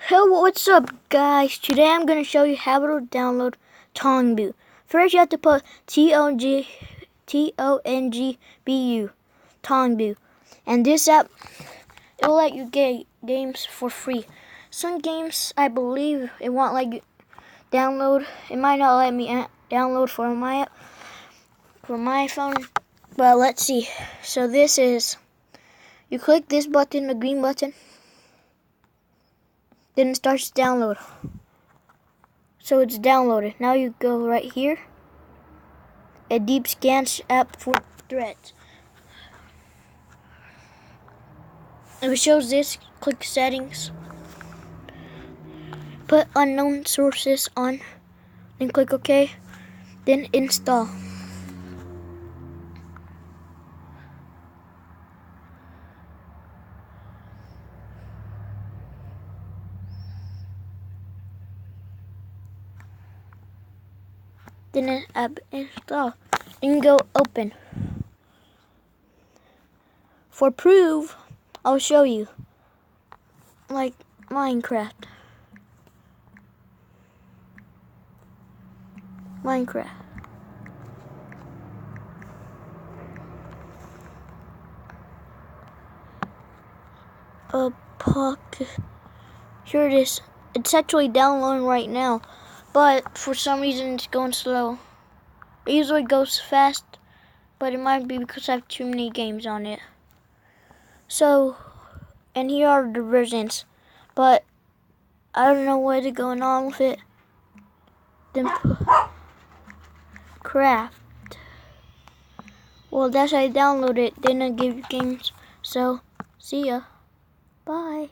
Hello, what's up guys? Today I'm going to show you how to download tongbu. First you have to put Tongbu, tongbu. And this app, it will let you get games for free. Some games, I believe, it won't let you download. It might not let me download for my phone. But let's see. So this is, you click this button, the green button. Then it starts to download. So it's downloaded. Now you go right here. A deep scans app for threats. If it shows this, click settings. Put unknown sources on. Then click OK. Then install. Then an app install. And go open. For proof, I'll show you. Like Minecraft. A pocket. Here it is. It's actually downloading right now, but for some reason it's going slow. It usually goes fast, but it might be because I have too many games on it. So, and here are the versions, but I don't know what is going on with it. Then craft. Well, that's how I download it. Then I give you games. So, see ya. Bye.